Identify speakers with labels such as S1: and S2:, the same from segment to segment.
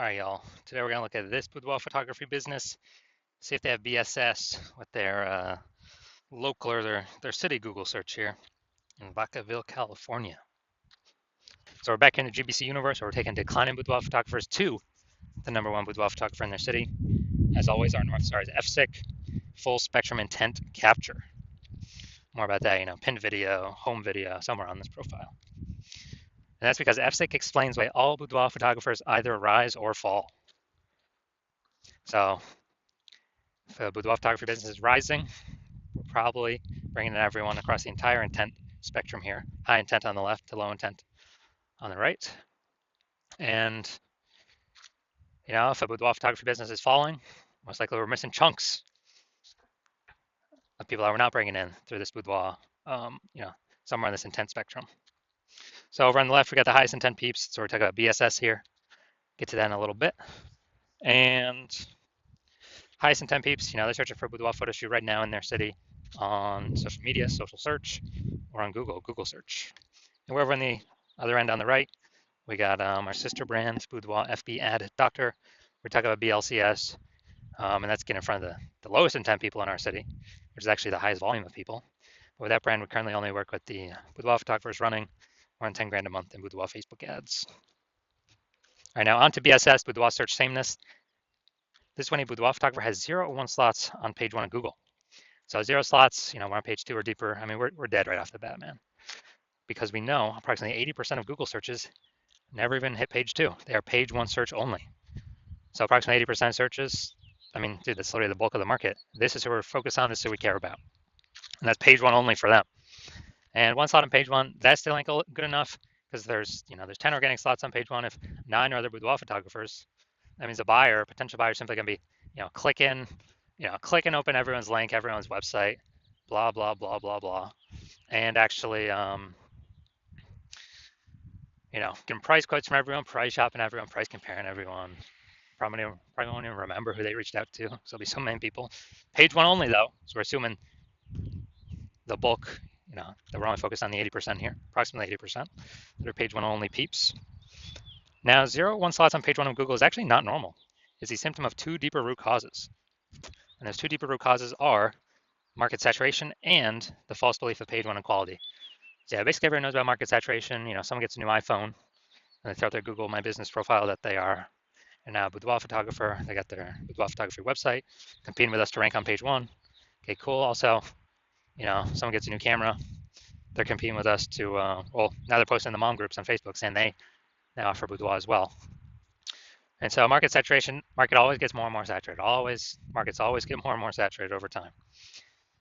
S1: All right, y'all. Today we're gonna look at this boudoir photography business, see if they have BSS with their local or their city Google search here in Vacaville, California. So we're back in the GBC universe, where we're taking declining boudoir photographers to the #1 boudoir photographer in their city. As always, our North Star is FSIC, full spectrum intent capture. More about that, pinned video, home video, somewhere on this profile. And that's because FSIC explains why all boudoir photographers either rise or fall. So if the boudoir photography business is rising, we're probably bringing in everyone across the entire intent spectrum here. High intent on the left to low intent on the right. And, if a boudoir photography business is falling, most likely we're missing chunks of people that we're not bringing in through this boudoir, somewhere in this intent spectrum. So over on the left, we got the highest intent peeps. So we're talking about BSS here. Get to that in a little bit. And highest intent peeps, they're searching for a boudoir photo shoot right now in their city on social media, social search, or on Google search. And we're over on the other end on the right, we got our sister brand, Boudoir FB Ad Doctor. We're talking about BLCS, and that's getting in front of the lowest intent people in our city, which is actually the highest volume of people. But with that brand, we currently only work with the boudoir photographers running around 10 grand a month in boudoir Facebook ads. All right, now on to BSS, Boudoir Search Sameness. This is when a boudoir photographer has 0 or 1 slots on page 1 of Google. So 0 slots, we're on page 2 or deeper. I mean, we're dead right off the bat, man. Because we know approximately 80% of Google searches never even hit page 2. They are page 1 search only. So approximately 80% of searches, I mean, dude, that's literally the bulk of the market. This is who we're focused on, this is who we care about. And that's page 1 only for them. And 1 slot on page 1, that still ain't good enough because there's 10 organic slots on page 1. If 9 are other boudoir photographers, that means a buyer, potential buyer, simply gonna be, click and open everyone's link, everyone's website, blah, blah, blah, blah, blah. And actually, getting price quotes from everyone, price shopping everyone, price comparing everyone. Probably won't even remember who they reached out to. So there'll be so many people. Page 1 only though, so we're assuming the bulk, that we're only focused on the 80% here, approximately 80%. They're page 1 only peeps. Now, 0 1 slots on page 1 of Google is actually not normal. It's a symptom of 2 deeper root causes. And those 2 deeper root causes are market saturation and the false belief of page 1 equality. So yeah, basically everyone knows about market saturation. Someone gets a new iPhone and they throw out their Google My Business profile that they are now a boudoir photographer. They got their boudoir photography website, competing with us to rank on page 1. Okay, cool. Also, someone gets a new camera. They're competing with us to, now they're posting in the mom groups on Facebook saying they now offer boudoir as well. And so market saturation, market always gets more and more saturated. Markets always get more and more saturated over time.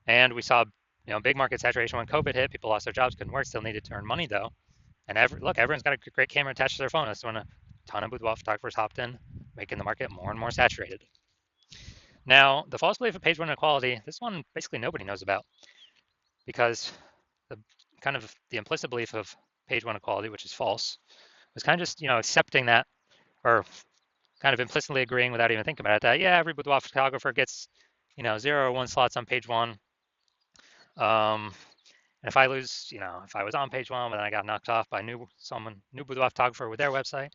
S1: And we saw, big market saturation when COVID hit. People lost their jobs, couldn't work, still needed to earn money though. And everyone's got a great camera attached to their phone. That's when a ton of boudoir photographers hopped in, making the market more and more saturated. Now, the false belief of page 1 equality, this one basically nobody knows about, because the implicit belief of page 1 equality, which is false, was kind of just accepting that, or kind of implicitly agreeing without even thinking about it, that yeah, every boudoir photographer gets 0 or 1 slots on page 1. And if I lose, if I was on page 1 but then I got knocked off by new boudoir photographer with their website,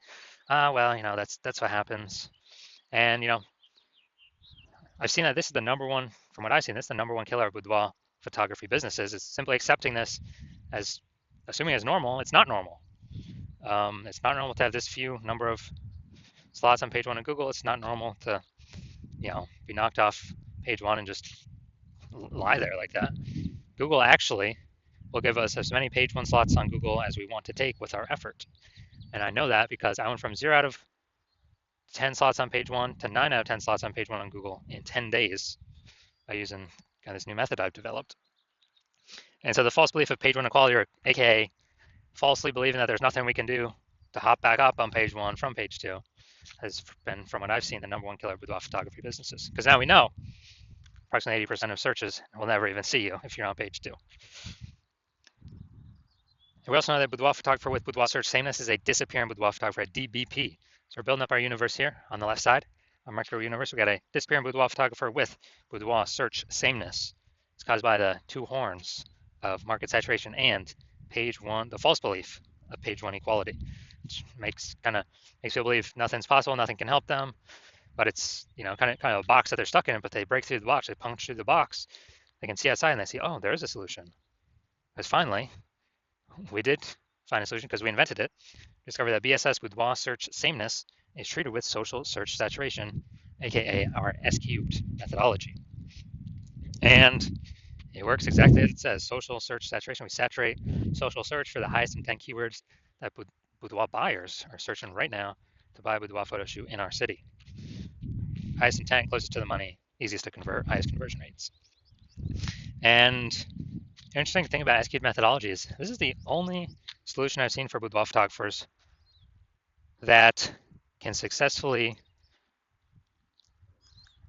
S1: well, that's what happens. And I've seen that this is the #1, from what I've seen, this is the #1 killer of boudoir photography businesses. Is simply accepting this as assuming as normal. It's not normal. It's not normal to have this few number of slots on page 1 of Google. It's not normal to be knocked off page 1 and just lie there like that. Google actually will give us as many page 1 slots on Google as we want to take with our effort. And I know that because I went from 0 out of 10 slots on page 1 to 9 out of 10 slots on page 1 on Google in 10 days by using this new method I've developed. And so the false belief of page 1 equality, or aka falsely believing that there's nothing we can do to hop back up on page 1 from page 2, has been, from what I've seen, the #1 killer of boudoir photography businesses. Because now we know approximately 80% of searches will never even see you if you're on page 2. And we also know that boudoir photographer with boudoir search sameness is a disappearing boudoir photographer, a DBP. So we're building up our universe here on the left side, our micro universe. We got a disappearing boudoir photographer with boudoir search sameness. It's caused by the 2 horns of market saturation and page 1, the false belief of page 1 equality. which makes people believe nothing's possible, nothing can help them. But it's kind of a box that they're stuck in. But they break through the box, they punch through the box, they can see outside and they see, oh, there is a solution. Because finally, we did find a solution because we invented it. Discovered that BSS Boudoir search sameness is treated with social search saturation, aka our S cubed methodology. And it works exactly as it says. Social search saturation. We saturate social search for the highest intent keywords that boudoir buyers are searching right now to buy a boudoir photo shoot in our city. Highest intent, closest to the money, easiest to convert, highest conversion rates. And the interesting thing about S-cubed methodology is this is the only solution I've seen for boudoir photographers that can successfully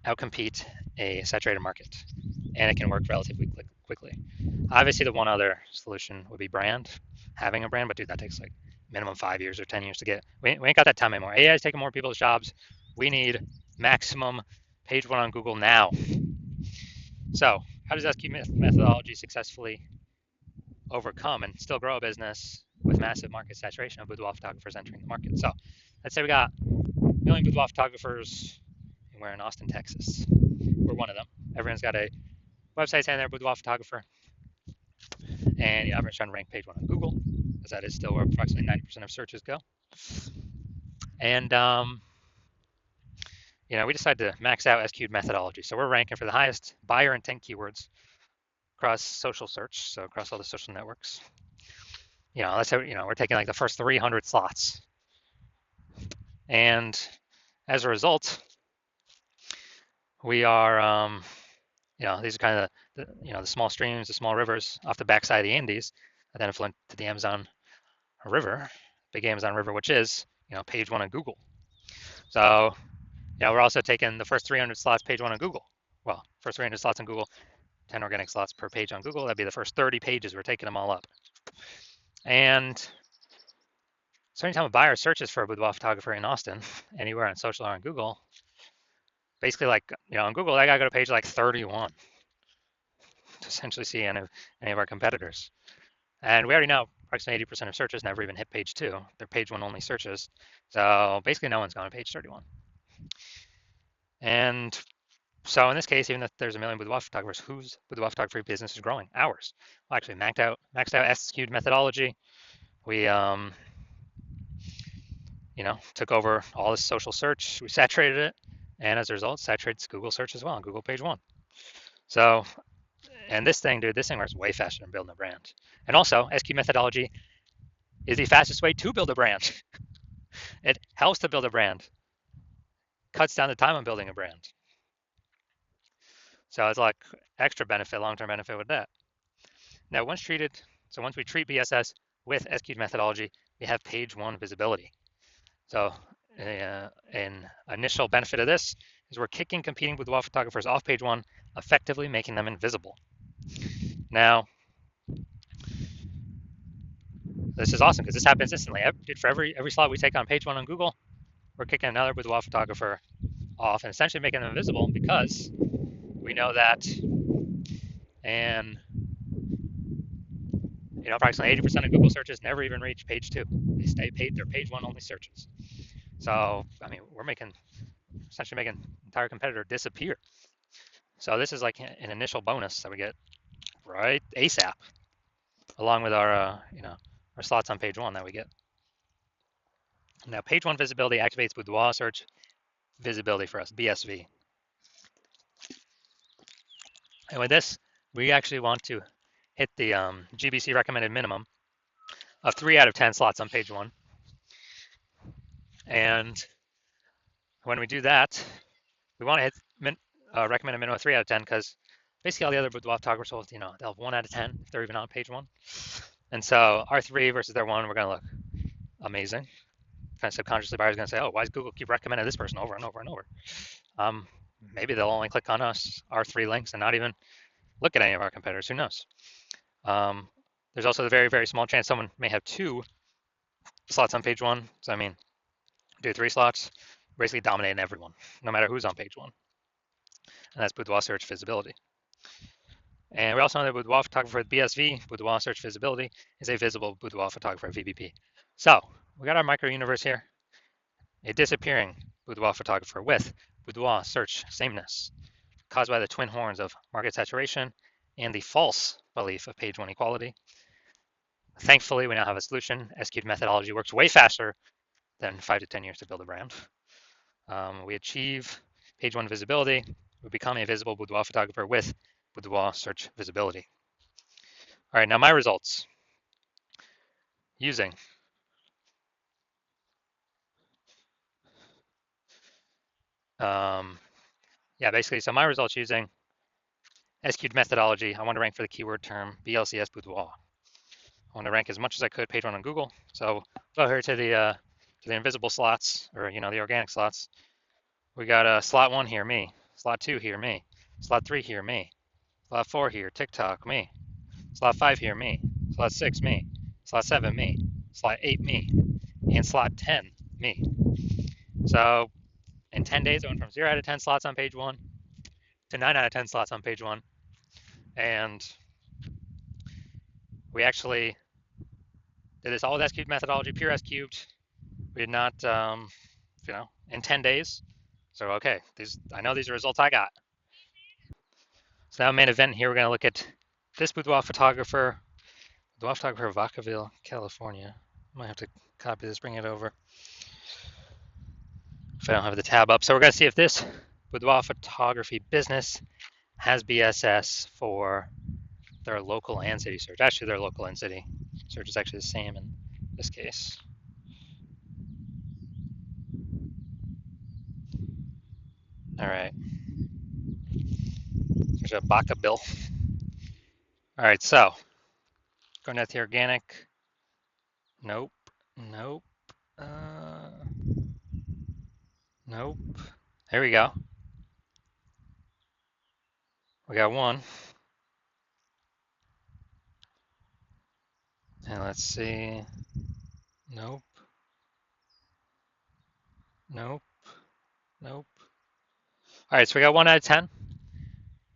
S1: outcompete a saturated market, and it can work relatively quickly. Obviously, the one other solution would be brand, having a brand, but dude, that takes like minimum 5 years or 10 years to get. We ain't got that time anymore. AI is taking more people's jobs. We need maximum page one on Google now. So, how does SQ methodology successfully overcome and still grow a business with massive market saturation of boudoir photographers entering the market? So, let's say we got a million boudoir photographers, and we're in Austin, Texas. We're one of them. Everyone's got a website saying they're a boudoir photographer, and everyone's trying to rank page one on Google, because that is still where approximately 90% of searches go. And we decided to max out SQ'd methodology. So we're ranking for the highest buyer intent keywords across social search, so across all the social networks. Let's say we're taking like the first 300 slots, and as a result, we are these are kind of the small streams, the small rivers off the backside of the Andes that then flow into the Amazon River, big Amazon River, which is page one on Google. So we're also taking the first 300 slots page one on Google. Well, first 300 slots on Google, 10 organic slots per page on Google. That'd be the first 30 pages. We're taking them all up. And so anytime a buyer searches for a boudoir photographer in Austin, anywhere on social or on Google, basically like, on Google, I gotta go to page like 31 to essentially see any of our competitors. And we already know approximately 80% of searches never even hit page two. They're page one only searches. So basically no one's gone to page 31. And so in this case, even if there's a million boudoir photographers, whose boudoir photography business is growing? Ours. Well, actually maxed out S-skewed methodology. We took over all this social search. We saturated it, and as a result, saturated Google search as well on Google page one. So, and this thing works way faster than building a brand. And also, SQ methodology is the fastest way to build a brand. It helps to build a brand, cuts down the time on building a brand. So it's like extra benefit, long-term benefit with that. Now, once we treat BSS with SQ methodology, we have page one visibility. So an initial benefit of this is we're kicking competing boudoir photographers off page one, effectively making them invisible. Now, this is awesome because this happens instantly. For every slot we take on page one on Google, we're kicking another boudoir photographer off and essentially making them invisible because we know that, and approximately 80% of Google searches never even reach page two. They stay they're page one only searches. So, we're essentially making an entire competitor disappear. So this is like an initial bonus that we get right ASAP, along with our slots on page one that we get. Now, page one visibility activates boudoir search visibility for us, BSV. And with this, we actually want to hit the GBC recommended minimum of 3 out of 10 slots on page one. And when we do that, we want to hit recommended minimum of 3 out of 10 because basically all the other boudoir photographers will, they'll have 1 out of 10 if they're even on page one. And so our 3 versus their 1, we're going to look amazing. Kind of subconsciously, buyers are going to say, oh, why does Google keep recommending this person over and over and over? Maybe they'll only click on our 3 links and not even look at any of our competitors. Who knows? There's also the very, very small chance someone may have 2 slots on page one. So, do 3 slots, basically dominating everyone, no matter who's on page one. And that's boudoir search visibility. And we also know that boudoir photographer with BSV, boudoir search visibility, is a visible boudoir photographer VBP. So we got our micro universe here. A disappearing boudoir photographer with boudoir search sameness, caused by the twin horns of market saturation and the false belief of page one equality. Thankfully, we now have a solution. SQ'd methodology works way faster than 5 to 10 years to build a brand. We achieve page one visibility. We become a visible boudoir photographer with boudoir search visibility. All right, now my results using basically, so my results using SQ'd methodology. I want to rank for the keyword term BLCS boudoir. I want to rank as much as I could page one on Google. So go here to the invisible slots, or the organic slots. We got slot 1 here, me. Slot 2 here, me. Slot 3 here, me. Slot 4 here, TikTok, me. Slot 5 here, me. Slot 6, me. Slot 7, me. Slot 8, me. And slot 10, me. So in 10 days, I went from 0 out of 10 slots on page 1 to 9 out of 10 slots on page 1. And we actually did this all with S cubed methodology, pure S cubed. We did not, in 10 days. So, okay, I know these are results I got. So now main event here, we're going to look at this boudoir photographer of Vacaville, California. I might have to copy this, bring it over if I don't have the tab up. So we're going to see if this boudoir photography business has BSS for their local and city search. Actually, their local and city search is actually the same in this case. All right. There's a Vacaville. All right, so going at the organic. Nope. Nope. Nope. Here we go. We got one. And let's see. Nope. Nope. Nope. All right, so we got 1 out of 10.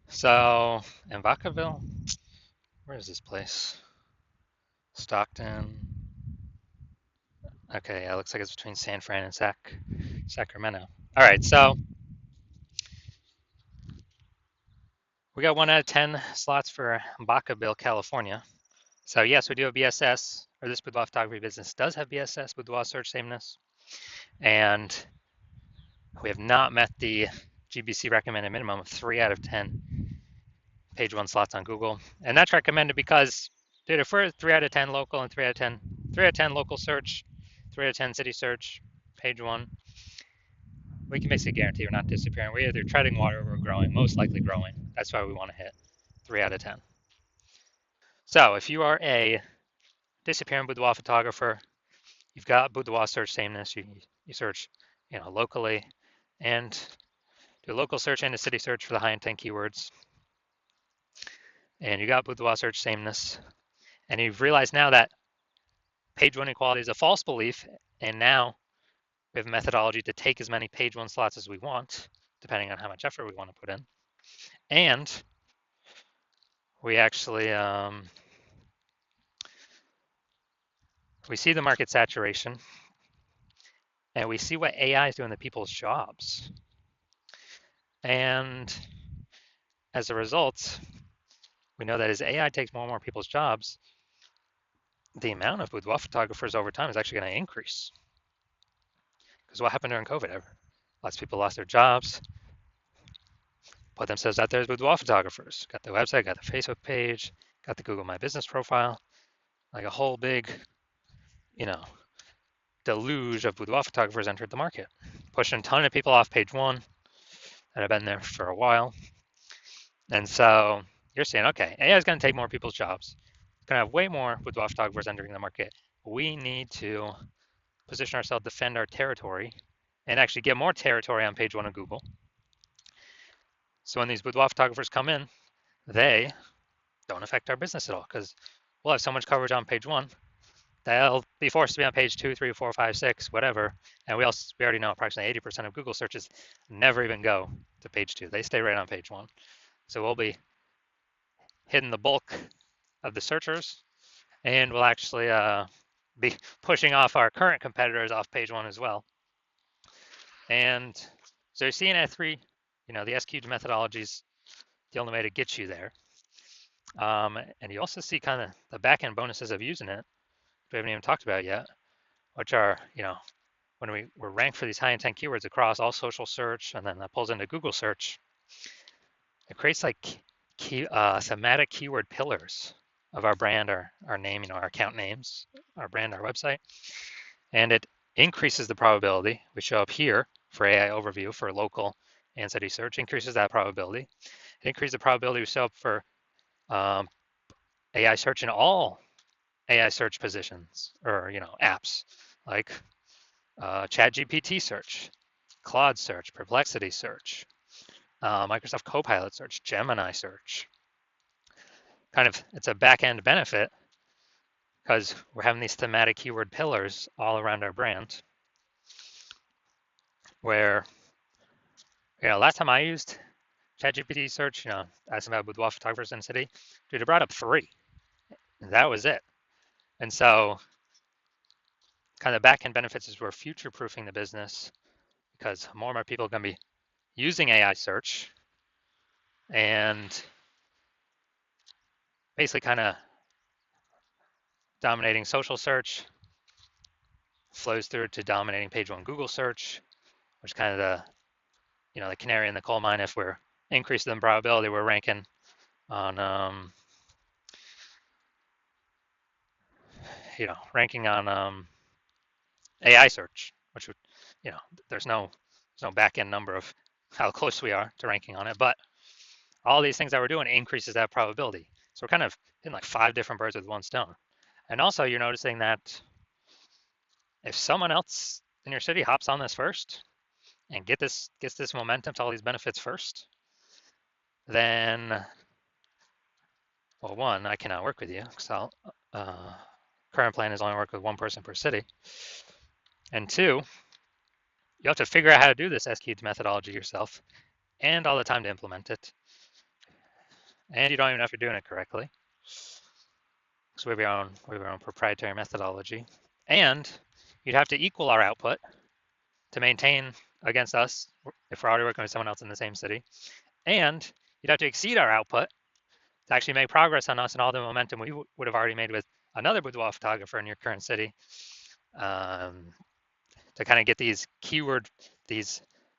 S1: So, in Vacaville, where is this place? Stockton. Okay, yeah, it looks like it's between San Fran and Sacramento. All right, so we got 1 out of 10 slots for Vacaville, California. So yes, we do have BSS, or this boudoir photography business does have BSS, boudoir search sameness, and we have not met the GBC recommended minimum of 3 out of 10 page one slots on Google, and that's recommended because, dude, if we're 3 out of 10 local and 3 out of 10 local search, 3 out of 10 city search, page one, we can basically guarantee we're not disappearing. We're either treading water or we're growing, most likely growing. That's why we want to hit 3 out of 10. So if you are a disappearing boudoir photographer, you've got boudoir search sameness, you search locally, and do a local search and a city search for the high intent keywords, and you got boudoir search sameness, and you've realized now that page one equality is a false belief, and now we have a methodology to take as many page one slots as we want, depending on how much effort we want to put in. And we actually we see the market saturation, and we see what AI is doing to people's jobs. And as a result, we know that as AI takes more and more people's jobs, the amount of boudoir photographers over time is actually going to increase. Because what happened during COVID? Lots of people lost their jobs, put themselves out there as boudoir photographers, got the website, got the Facebook page, got the Google My Business profile, like a whole big, deluge of boudoir photographers entered the market, pushing a ton of people off page one that have been there for a while. And so you're saying, okay, AI is going to take more people's jobs. It's going to have way more boudoir photographers entering the market. We need to position ourselves, defend our territory, and actually get more territory on page one of Google. So when these boudoir photographers come in, they don't affect our business at all because we'll have so much coverage on page one. They'll be forced to be on page 2, 3, 4, 5, 6, whatever. And we already know approximately 80% of Google searches never even go to page 2. They stay right on page 1. So we'll be hitting the bulk of the searchers, and we'll actually be pushing off our current competitors off page one as well. And so you're seeing at three, the SQL methodology is the only way to get you there. And you also see kind of the back end bonuses of using it, we haven't even talked about yet, which are, when we're ranked for these high intent keywords across all social search, and then that pulls into Google search, it creates like thematic keyword pillars of our brand, our name, our account names, our brand, our website, and it increases the probability. We show up here for AI overview for local and city search, increases that probability. It increases the probability we show up for AI search in all AI search positions or apps like ChatGPT search, Claude search, Perplexity search, Microsoft Copilot search, Gemini search. Kind of, it's a back-end benefit because we're having these thematic keyword pillars all around our brand. Where, last time I used ChatGPT search, asking about boudoir photographers in the city, dude, it brought up 3. And that was it. And so, kind of back-end benefits is we're future-proofing the business because more and more people are going to be using AI search and basically kind of dominating social search, flows through to dominating page one Google search, which is kind of the canary in the coal mine. If we're increasing the probability, we're ranking on AI search, which would, there's no back end number of how close we are to ranking on it, but all these things that we're doing increases that probability. So we're kind of hitting like 5 different birds with one stone. And also you're noticing that if someone else in your city hops on this first and gets this momentum to all these benefits first, then, well, one, I cannot work with you because current plan is only work with one person per city. And 2, you have to figure out how to do this SQL methodology yourself and all the time to implement it. And you don't even know if you're doing it correctly. So we have our own proprietary methodology. And you'd have to equal our output to maintain against us if we're already working with someone else in the same city. And you'd have to exceed our output to actually make progress on us and all the momentum we would have already made with another boudoir photographer in your current city, to kind of get these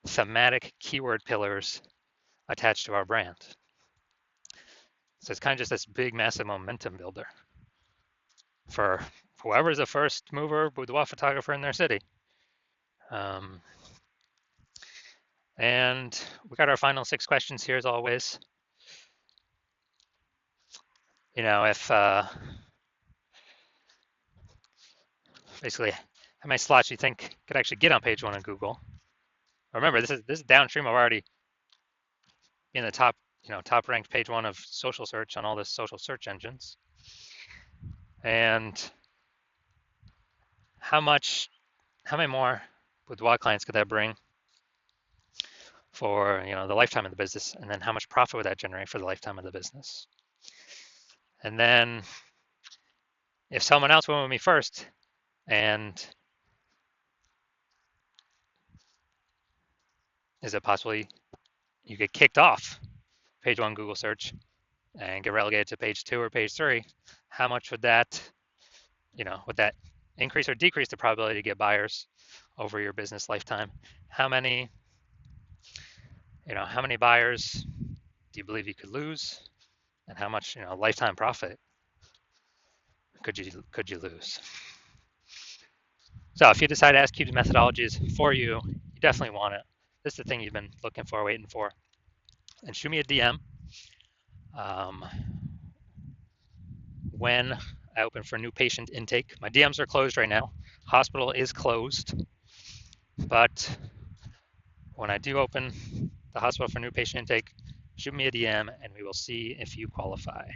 S1: thematic keyword pillars attached to our brand. So it's kind of just this big, massive momentum builder for whoever's the first mover boudoir photographer in their city. And we got our final 6 questions here as always. If basically how many slots you think could actually get on page one on Google. Remember, this is downstream of already in the top ranked page one of social search on all the social search engines. And how many more boudoir clients could that bring for the lifetime of the business, and then how much profit would that generate for the lifetime of the business? And then if someone else went with me first and is it possible you get kicked off page one Google search and get relegated to page 2 or page 3? How much would that increase or decrease the probability to get buyers over your business lifetime? How many buyers do you believe you could lose, and how much lifetime profit could you lose? So if you decide to ask Qubes methodologies for you, you definitely want it. This is the thing you've been looking for, waiting for. And shoot me a DM when I open for new patient intake. My DMs are closed right now. Hospital is closed, but when I do open the hospital for new patient intake, shoot me a DM and we will see if you qualify.